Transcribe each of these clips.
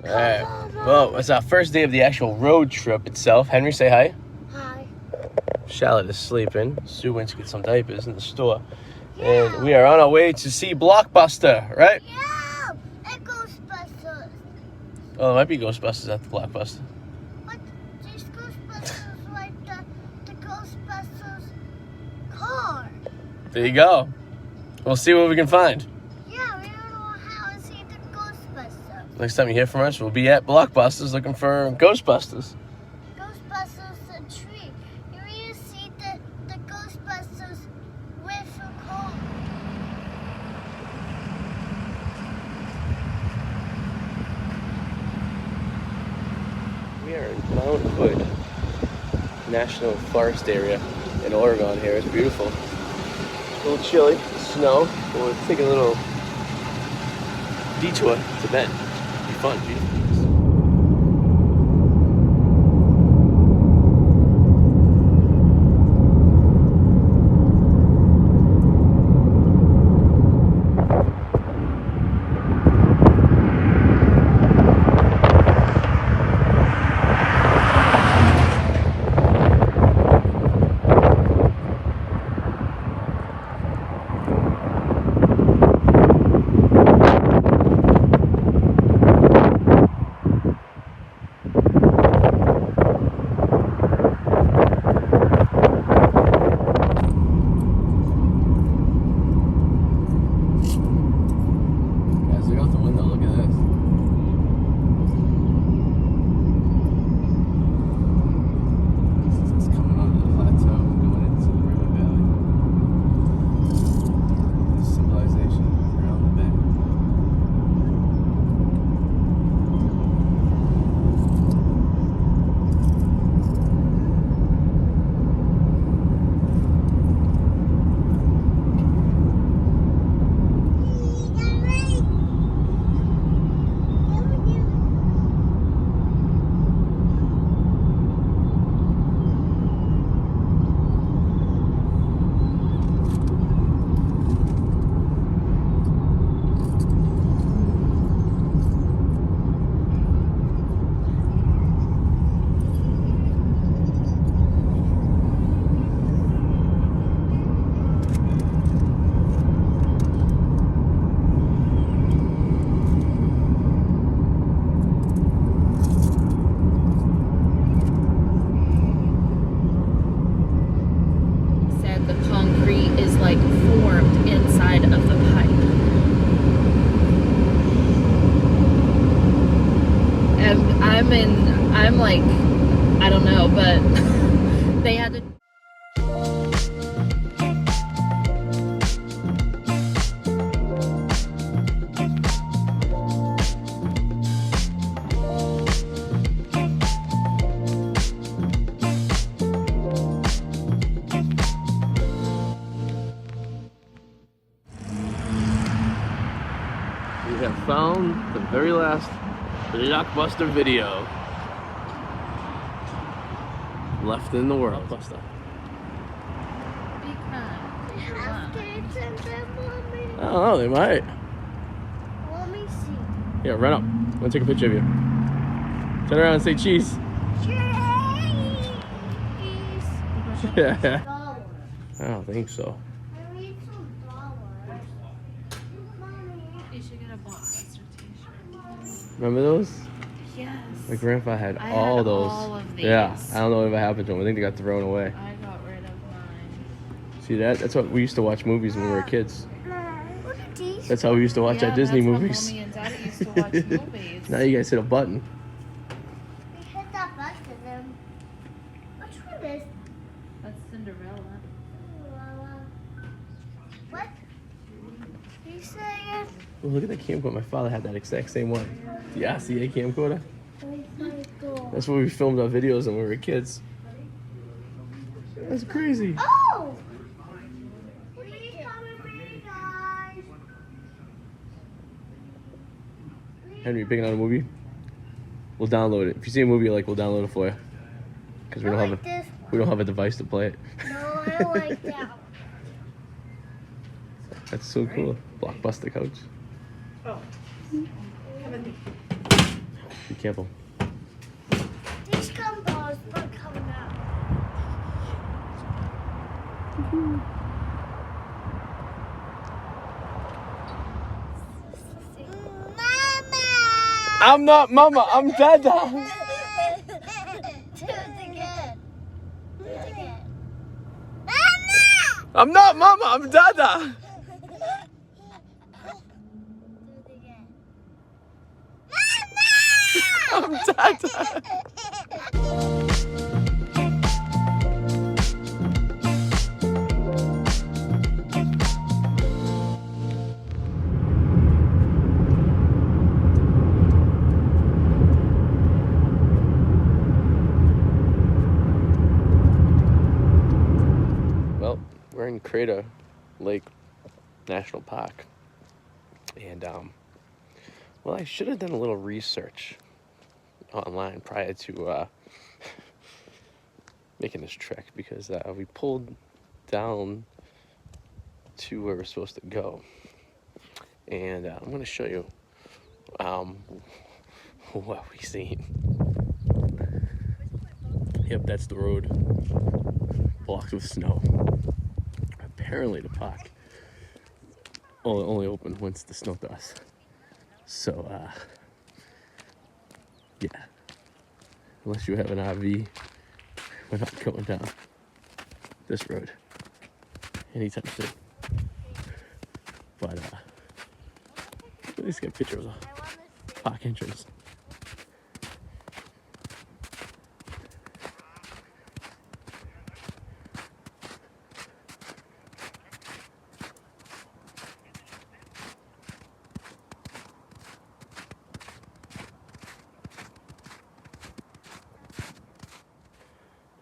Alright, well, it's our first day of the actual road trip itself. Henry, say hi. Hi. Charlotte is sleeping. Sue went to get some diapers in the store. Yeah. And we are on our way to see Blockbuster, right? Yeah, and Ghostbusters. Oh, there might be Ghostbusters at the Blockbuster. But these Ghostbusters like the Ghostbusters car. There you go. We'll see what we can find. Yeah, we don't know how to see the Ghostbusters. Next time you hear from us, we'll be at Blockbusters looking for Ghostbusters. Ghostbusters the tree. You need to see the Ghostbusters with a car. We are in Mount Hood National Forest area in Oregon here. It's beautiful. It's a little chilly, snow, but we're taking a little detour to bed. It'll be fun, beautiful. I'm like, I don't know, but they had to. We have found the very last Blockbuster video left in the world. Buster. I don't know, they might. Let me see. Yeah, run up. I'm gonna take a picture of you. Turn around and say cheese. Cheese. Yeah. I don't think so. I need some dollars. Mommy. You should get a Blockbuster t-shirt. Remember those? Yes. My grandpa had I all had those. all of these. Yeah, I don't know what happened to them. I think they got thrown away. I got rid of mine. See that? That's what we used to watch movies when we were kids. Look at these. That's how we used to watch our Disney that's movies. How Mommy and Daddy used to watch movies. Now you guys hit a button. We hit that button. Then which one is? That's Cinderella. What? You saying? Oh, look at that camcorder. My father had that exact same one. The RCA camcorder. That's where we filmed our videos when we were kids. That's crazy. Oh! Please come with me, guys. Henry, picking out a movie? We'll download it. If you see a movie you like, we'll download it for you. Because we don't have a device to play it. No, I don't like that. That's so cool. Blockbuster couch. Oh. Have a careful. These gumballs are coming out. Mama! I'm not Mama, I'm Dada. Do it again. Do it again. Mama! I'm not Mama, I'm Dada. Do it again. I'm Dada. Well, we're in Crater Lake National Park, and well, I should have done a little research online prior to making this trek, because we pulled down to where we're supposed to go, and I'm going to show you what we seen. Yep, that's the road, blocked with snow. Apparently the park only open once the snow thaws. So yeah, unless you have an RV, we're not going down this road anytime soon. But at least get a picture of the park entrance.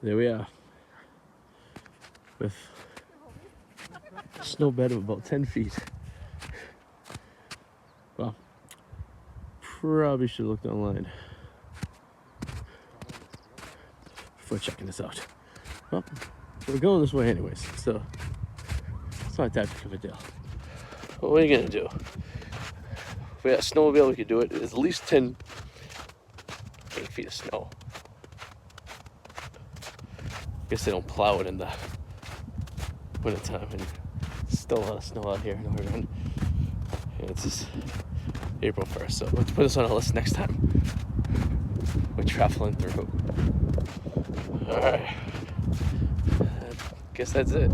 There we are, with a snow bed of about 10 feet. Well, probably should have looked online before checking this out. Well, we're going this way anyways, so it's not that big of a deal. What are you gonna do? If we had a snowmobile, we could do it. It's at least 8 feet of snow. Guess they don't plow it in the wintertime, and still a lot of snow out here in Oregon. And it's just April 1st, so let's put this on our list next time we're traveling through. Alright, I guess that's it.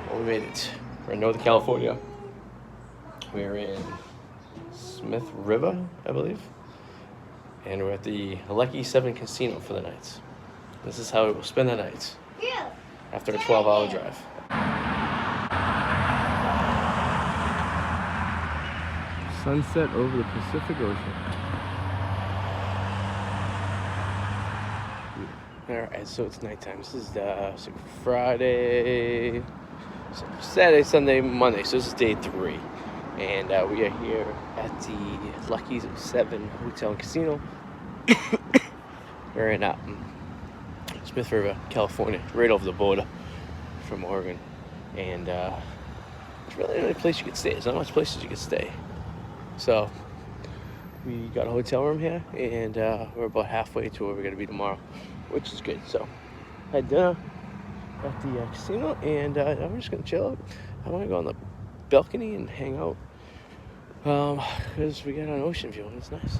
Well, we made it. We're in Northern California. We're in Smith River, I believe. And we're at the Lucky 7 Casino for the night. This is how we will spend the night after a 12-hour drive. Sunset over the Pacific Ocean. Alright, so it's nighttime. This is Friday, Saturday, Sunday, Monday. So this is day 3. and we are here at the Lucky's 7 Hotel and Casino. We're in Smith River, California, right over the border from Oregon, and it's really the only place you could stay. There's not much places you could stay, so we got a hotel room here, and we're about halfway to where we're gonna be tomorrow, which is good. So had dinner at the casino, and I'm just gonna chill out. I want to go on the balcony and hang out because we got an ocean view and it's nice.